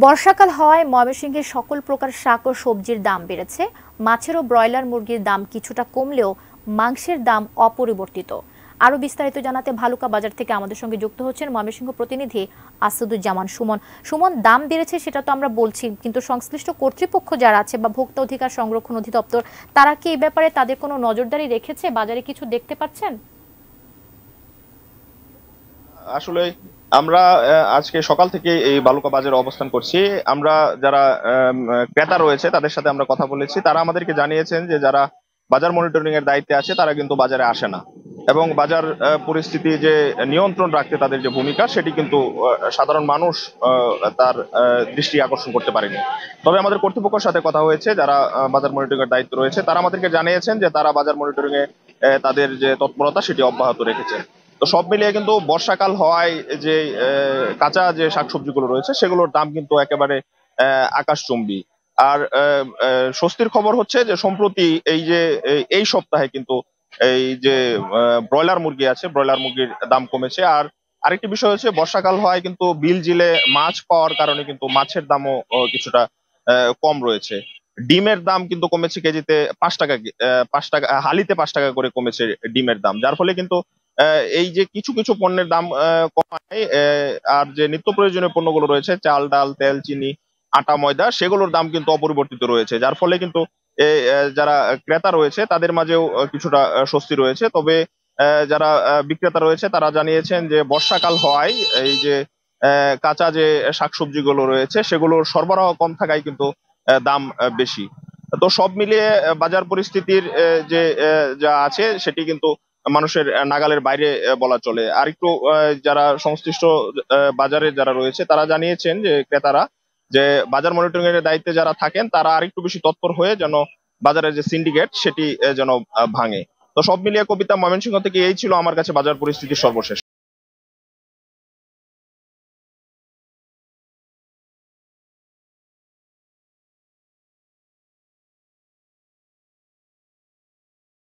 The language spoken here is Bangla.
বর্ষাকাল হওয়ায় ময়মনসিংহের সকল প্রকার শাক ও সবজির দাম বেড়েছে। মাছের ও ব্রয়লার মুরগির দাম কিছুটা কমলেও মাংসের দাম অপরিবর্তিত। আরো বিস্তারিত জানাতে ভালুকা বাজার থেকে আমাদের সঙ্গে যুক্ত হচ্ছেন ময়মনসিংহ প্রতিনিধি আসাদুজ্জামান সুমন। সুমন, দাম বেড়েছে সেটা তো আমরা বলছি, কিন্তু সংশ্লিষ্ট কর্তৃপক্ষ যারা আছে বা ভোক্তা অধিকার সংরক্ষণ অধিদপ্তর, তারা কি এই ব্যাপারে তাদের কোনো নজরদারি রেখেছে? বাজারে কিছু দেখতে পাচ্ছেন? আসলে আমরা আজকে সকাল থেকে এই বালুকা বাজারে অবস্থান করছি। আমরা যারা ক্রেতা রয়েছে তাদের সাথে আমরা কথা বলেছি। তারা আমাদেরকে জানিয়েছেন যে যারা বাজার মনিটরিং এর দায়িত্বে আছে তারা কিন্তু বাজারে আসে না, এবং বাজার পরিস্থিতি যে নিয়ন্ত্রণ রাখতে তাদের যে ভূমিকা সেটি কিন্তু সাধারণ মানুষ তার দৃষ্টি আকর্ষণ করতে পারেনি। তবে আমাদের কর্তৃপক্ষের সাথে কথা হয়েছে, যারা বাজার মনিটরিং এর দায়িত্ব রয়েছে তারা আমাদেরকে জানিয়েছেন যে তারা বাজার মনিটরিং এ তাদের যে তৎপরতা সেটি অব্যাহত রেখেছে। তো সব মিলিয়ে কিন্তু বর্ষাকাল হওয়ায় যে কাঁচা যে শাকসবজিগুলো রয়েছে সেগুলোর দাম কিন্তু একেবারে আকাশচুম্বী। আর স্বস্তির খবর হচ্ছে যে সম্প্রতি এই যে এই সপ্তাহে কিন্তু এই যে ব্রয়লার মুরগি আছে, ব্রয়লার মুরগির দাম কমেছে। আর আরেকটি বিষয় হচ্ছে বর্ষাকাল হওয়ায় কিন্তু বিল জিলে মাছ পাওয়ার কারণে কিন্তু মাছের দামও কিছুটা কম রয়েছে। ডিমের দাম কিন্তু কমেছে কেজিতে 5 টাকা, 5 টাকা হালিতে 5 টাকা করে কমেছে ডিমের দাম, যার ফলে কিন্তু এই যে কিছু কিছু পণ্যের দাম কমায়, আর যে নিত্য প্রয়োজনীয় পণ্যগুলো রয়েছে চাল ডাল তেল চিনি আটা ময়দা সেগুলোর দাম কিন্তু অপরিবর্তিত রয়েছে, যার ফলে কিন্তু যারা ক্রেতা রয়েছে তাদের মাঝেও কিছুটা স্বস্তি রয়েছে। তবে যারা বিক্রেতা রয়েছে তারা জানিয়েছেন যে বর্ষাকাল হওয়ায় এই যে কাঁচা যে শাকসবজিগুলো রয়েছে সেগুলোর সরবরাহ কম থাকায় কিন্তু দাম বেশি। তো সব মিলিয়ে বাজার পরিস্থিতির যে যা আছে সেটি কিন্তু মানুষের নাগালের বাইরে বলা চলে। আর একটু যারা সংশ্লিষ্ট বাজারে যারা রয়েছে তারা জানিয়েছেন যে ক্রেতারা যে বাজার মনিটরিং এর দায়িত্বে যারা থাকেন তারা আরেকটু বেশি তৎপর হয়ে যেন বাজারের যে সিন্ডিকেট সেটি যেন ভাঙে। তো সব মিলিয়ে কবিতা, ময়মনসিংহ থেকে এই ছিল আমার কাছে বাজার পরিস্থিতির সর্বশেষ।